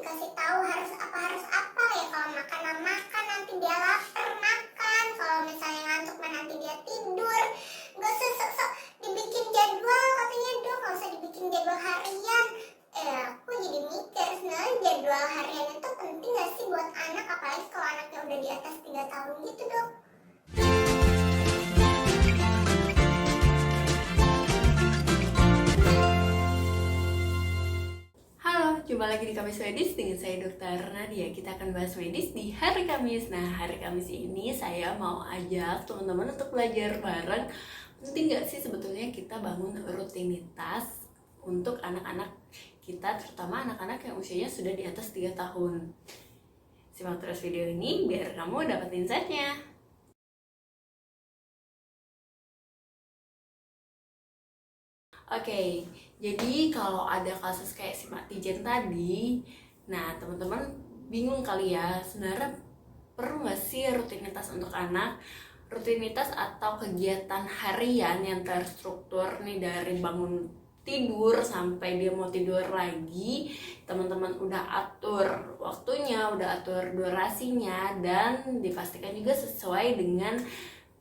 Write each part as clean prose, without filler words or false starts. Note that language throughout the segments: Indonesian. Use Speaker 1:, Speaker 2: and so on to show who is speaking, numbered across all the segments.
Speaker 1: dikasih tahu harus apa ya. Kalau makan nanti dia lapar makan, kalau misalnya ngantuk nanti dia tidur. Gak usah sok-sok dibikin jadwal, katanya dong gak usah dibikin jadwal harian. Aku jadi mikir sebenarnya jadwal harian itu penting gak sih buat anak, apalagi kalau anaknya udah di atas 3 tahun gitu dong.
Speaker 2: Jumpa lagi di Kamis Medis dengan saya Dr. Nadia. Kita akan bahas medis di hari Kamis. Nah, hari Kamis ini saya mau ajak teman-teman untuk belajar bareng. Penting gak sih sebetulnya kita bangun rutinitas untuk anak-anak kita, terutama anak-anak yang usianya sudah di atas 3 tahun. Simak terus video ini biar kamu dapat insight-nya. Oke, jadi kalau ada kasus kayak si Mak Tijen tadi, nah teman-teman bingung kali ya, sebenarnya perlu nggak sih rutinitas untuk anak? Rutinitas atau kegiatan harian yang terstruktur nih dari bangun tidur sampai dia mau tidur lagi, teman-teman udah atur waktunya, udah atur durasinya, dan dipastikan juga sesuai dengan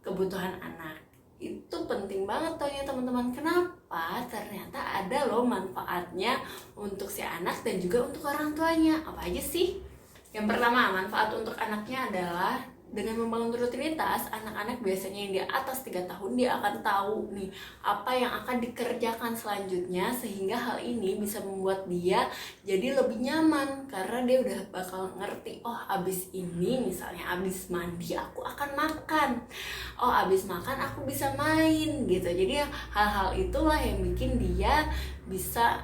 Speaker 2: kebutuhan anak. Itu penting banget taunya teman-teman. Kenapa? Ternyata ada loh manfaatnya untuk si anak dan juga untuk orang tuanya. Apa aja sih? Yang pertama, manfaat untuk anaknya adalah dengan membangun rutinitas, anak-anak biasanya yang di atas 3 tahun dia akan tahu nih apa yang akan dikerjakan selanjutnya, sehingga hal ini bisa membuat dia jadi lebih nyaman karena dia udah bakal ngerti, oh abis ini misalnya abis mandi aku akan makan, oh abis makan aku bisa main gitu. Jadi hal-hal itulah yang bikin dia bisa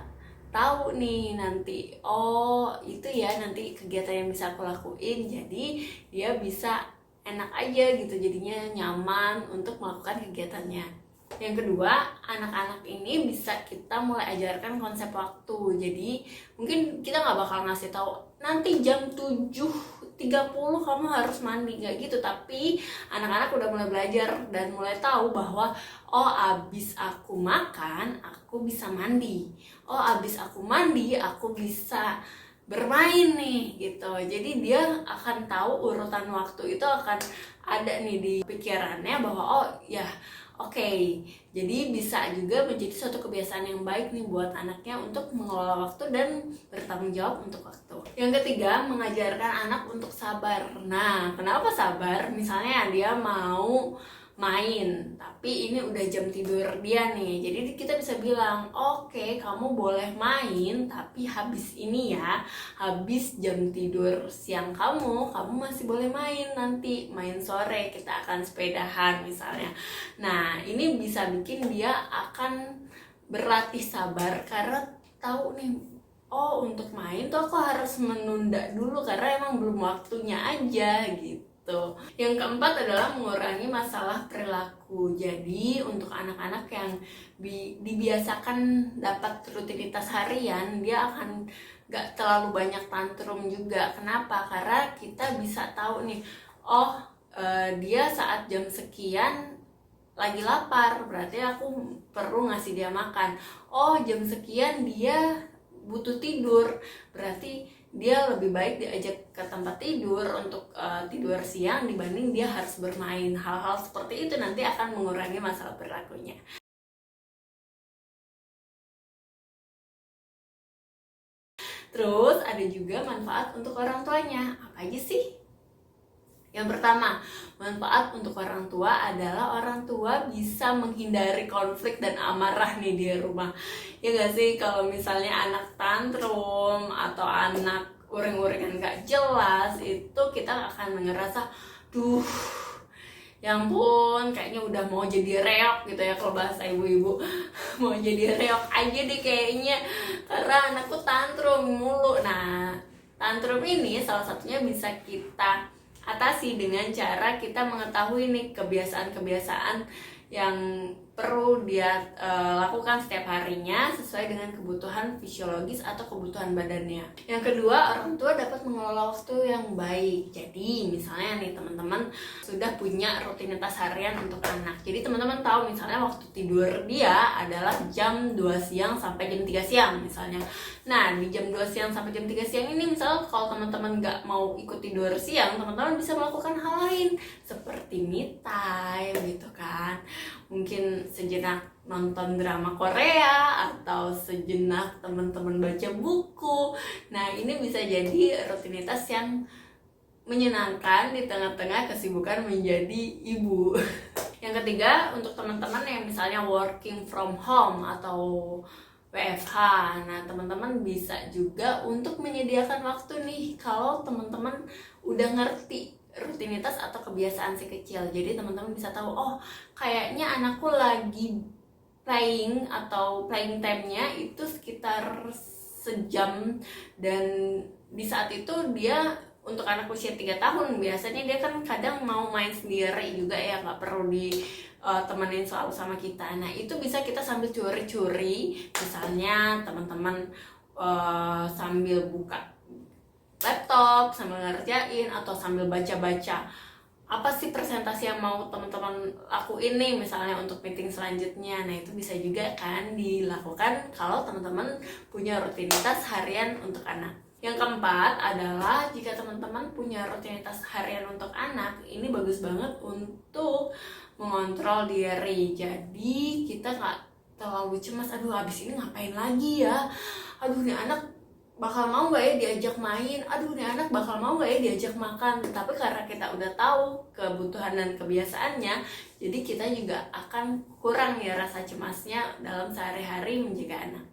Speaker 2: tahu nih nanti, oh itu ya nanti kegiatan yang bisa aku lakuin, jadi dia bisa enak aja gitu, jadinya nyaman untuk melakukan kegiatannya. Yang kedua, anak-anak ini bisa kita mulai ajarkan konsep waktu. Jadi mungkin kita nggak bakal ngasih tahu nanti jam 7.30 kamu harus mandi, nggak gitu. Tapi anak-anak udah mulai belajar dan mulai tahu bahwa oh abis aku makan aku bisa mandi, oh abis aku mandi aku bisa bermain nih gitu. Jadi dia akan tahu urutan waktu itu akan ada nih di pikirannya bahwa oh ya oke. Jadi bisa juga menjadi suatu kebiasaan yang baik nih buat anaknya untuk mengelola waktu dan bertanggung jawab untuk waktu. Yang ketiga, mengajarkan anak untuk sabar. Nah, kenapa sabar? Misalnya dia mau main, tapi ini udah jam tidur dia nih. Jadi kita bisa bilang, oke, kamu boleh main, tapi habis ini ya, habis jam tidur siang kamu masih boleh main nanti, main sore, kita akan sepedahan misalnya. Nah, ini bisa bikin dia akan berlatih sabar karena tahu nih, oh untuk main tuh aku harus menunda dulu karena emang belum waktunya aja gitu. Yang keempat adalah mengurangi masalah perilaku. Jadi untuk anak-anak yang dibiasakan dapat rutinitas harian, dia akan gak terlalu banyak tantrum juga. Kenapa? Karena kita bisa tahu nih, oh dia saat jam sekian lagi lapar, berarti aku perlu ngasih dia makan. Oh jam sekian dia butuh tidur, berarti dia lebih baik diajak ke tempat tidur untuk tidur siang dibanding dia harus bermain. Hal-hal seperti itu nanti akan mengurangi masalah perilakunya. Terus ada juga manfaat untuk orang tuanya. Apa aja sih? Yang pertama, manfaat untuk orang tua adalah orang tua bisa menghindari konflik dan amarah nih di rumah. Ya gak sih, kalau misalnya anak tantrum atau anak uring-uringan gak jelas, itu kita akan ngerasa, duh ya ampun, kayaknya udah mau jadi reok gitu ya kalau bahasa ibu-ibu. Mau jadi reok aja deh kayaknya, karena anakku tantrum mulu. Nah, tantrum ini salah satunya bisa kita atasi dengan cara kita mengetahui nih kebiasaan-kebiasaan yang perlu dia lakukan setiap harinya sesuai dengan kebutuhan fisiologis atau kebutuhan badannya. Yang kedua, orang tua dapat mengelola waktu yang baik. Jadi misalnya nih teman-teman sudah punya rutinitas harian untuk anak. Jadi teman-teman tahu misalnya waktu tidur dia adalah jam 2 siang sampai jam 3 siang misalnya. Nah di jam 2 siang sampai jam 3 siang ini misalnya kalau teman-teman nggak mau ikut tidur siang, teman-teman bisa melakukan hal lain seperti me time gitu kan. Mungkin sejenak nonton drama Korea atau sejenak teman-teman baca buku. Nah ini bisa jadi rutinitas yang menyenangkan di tengah-tengah kesibukan menjadi ibu. Yang ketiga, untuk teman-teman yang misalnya working from home atau WFH, nah teman-teman bisa juga untuk menyediakan waktu nih kalau teman-teman udah ngerti rutinitas atau kebiasaan si kecil. Jadi teman-teman bisa tahu, oh kayaknya anakku lagi playing atau playing time-nya itu sekitar sejam, dan di saat itu dia untuk anak usia 3 tahun biasanya dia kan kadang mau main sendiri juga ya, nggak perlu ditemenin selalu sama kita. Nah itu bisa kita sambil curi-curi, misalnya teman-teman sambil buka laptop sambil ngerjain atau sambil baca-baca apa sih presentasi yang mau teman-teman lakuin nih misalnya untuk meeting selanjutnya. Nah itu bisa juga kan dilakukan kalau teman-teman punya rutinitas harian untuk anak. Yang keempat adalah jika teman-teman punya rutinitas harian untuk anak, ini bagus banget untuk mengontrol diri. Jadi kita nggak terlalu cemas, aduh abis ini ngapain lagi ya, aduh nih anak bakal mau gak ya diajak main, aduh nih anak bakal mau gak ya diajak makan. Tapi karena kita udah tahu kebutuhan dan kebiasaannya, jadi kita juga akan kurang ya rasa cemasnya dalam sehari-hari menjaga anak.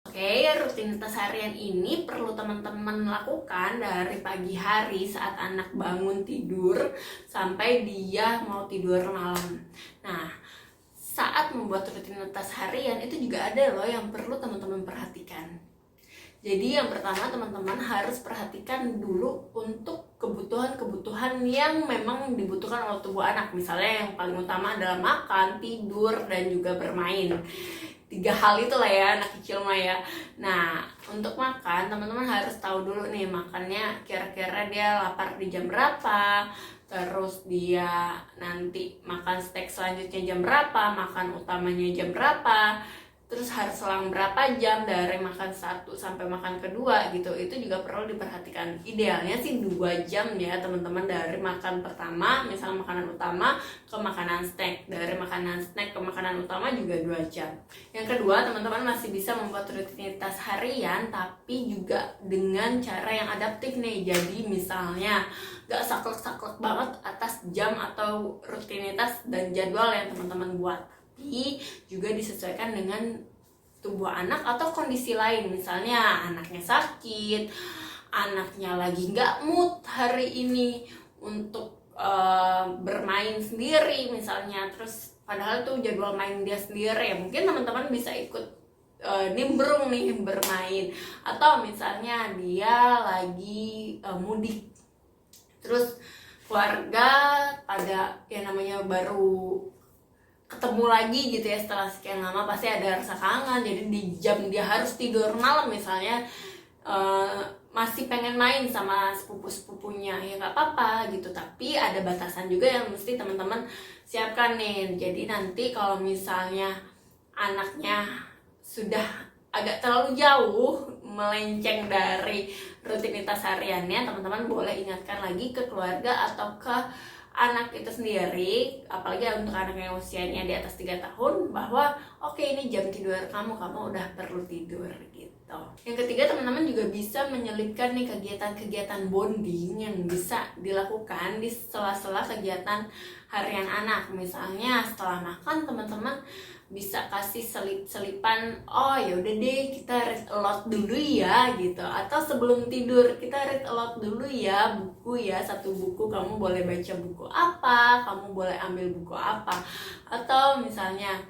Speaker 2: Oke, rutinitas harian ini perlu teman-teman lakukan dari pagi hari saat anak bangun tidur sampai dia mau tidur malam. Nah, saat membuat rutinitas harian itu juga ada loh yang perlu teman-teman perhatikan. Jadi yang pertama teman-teman harus perhatikan dulu untuk kebutuhan-kebutuhan yang memang dibutuhkan oleh tubuh anak. Misalnya yang paling utama adalah makan, tidur, dan juga bermain. 3 hal itu lah ya anak kecil mah ya. Nah untuk makan teman-teman harus tahu dulu nih makannya kira-kira dia lapar di jam berapa, terus dia nanti makan snack selanjutnya jam berapa, makan utamanya jam berapa, terus harus selang berapa jam dari makan 1 sampai makan kedua gitu. Itu juga perlu diperhatikan. Idealnya sih 2 jam ya teman-teman, dari makan pertama misal makanan utama ke makanan snack, dari makanan snack ke makanan utama juga 2 jam. Yang kedua, teman-teman masih bisa membuat rutinitas harian tapi juga dengan cara yang adaptif nih. Jadi misalnya gak saklek-saklek banget atas jam atau rutinitas dan jadwal yang teman-teman buat, tapi juga disesuaikan dengan tubuh anak atau kondisi lain. Misalnya anaknya sakit, anaknya lagi nggak mood hari ini untuk bermain sendiri misalnya, terus padahal tuh jadwal main dia sendiri ya, mungkin teman-teman bisa ikut nimbrung nih bermain. Atau misalnya dia lagi mudik, terus keluarga pada yang namanya baru ketemu lagi gitu ya setelah sekian lama, pasti ada rasa kangen. Jadi di jam dia harus tidur malam misalnya masih pengen main sama sepupu-sepupunya, ya nggak apa-apa gitu, tapi ada batasan juga yang mesti teman-teman siapkan nih. Jadi nanti kalau misalnya anaknya sudah agak terlalu jauh melenceng dari rutinitas hariannya, teman-teman boleh ingatkan lagi ke keluarga atau ke anak itu sendiri, apalagi untuk anak yang usianya di atas 3 tahun, bahwa oke, ini jam tidur kamu udah perlu tidur gitu. Yang ketiga, teman-teman juga bisa menyelipkan nih kegiatan-kegiatan bonding yang bisa dilakukan di sela-sela kegiatan harian anak. Misalnya setelah makan teman-teman bisa kasih selip-selipan, oh ya udah deh kita read aloud dulu ya gitu, atau sebelum tidur kita read aloud dulu ya buku ya, 1 buku, kamu boleh baca buku apa, kamu boleh ambil buku apa. Atau misalnya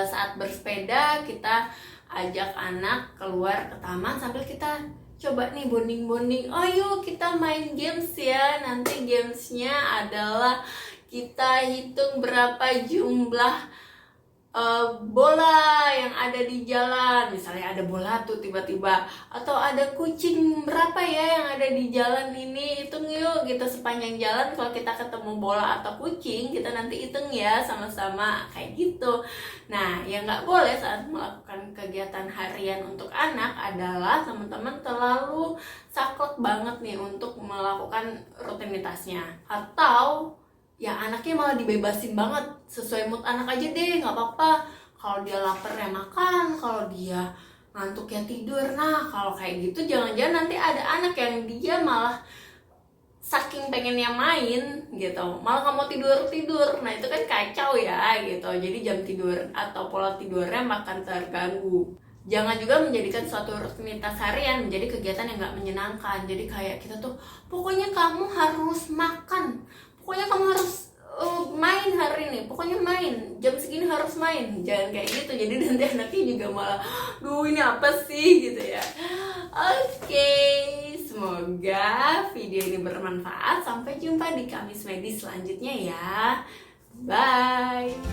Speaker 2: saat bersepeda kita ajak anak keluar ke taman sambil kita coba nih bonding-bonding, ayo kita main games ya. Nanti gamesnya adalah kita hitung berapa jumlah bola yang ada di jalan. Misalnya ada bola tuh tiba-tiba, atau ada kucing berapa ya yang ada di jalan ini, hitung yuk kita sepanjang jalan. Kalau kita ketemu bola atau kucing, kita nanti hitung ya sama-sama, kayak gitu. Nah, yang nggak boleh saat melakukan kegiatan harian untuk anak adalah teman-teman terlalu saklek banget nih untuk melakukan rutinitasnya, atau ya anaknya malah dibebasin banget, sesuai mood anak aja deh, nggak apa-apa. Kalau dia lapar ya makan, kalau dia ngantuk ya tidur. Nah, kalau kayak gitu jangan-jangan nanti ada anak yang dia malah saking pengennya main gitu, malah nggak mau tidur. Nah, itu kan kacau ya gitu. Jadi jam tidur atau pola tidurnya makan terganggu. Jangan juga menjadikan suatu rutinitas harian menjadi kegiatan yang nggak menyenangkan. Jadi kayak kita tuh, pokoknya kamu harus makan, pokoknya kamu harus main hari ini, pokoknya main jam segini harus main. Jangan kayak gitu, jadi nanti anaknya juga malah, duh ini apa sih gitu ya. Oke, semoga video ini bermanfaat. Sampai jumpa di Kamis Medis selanjutnya ya. Bye.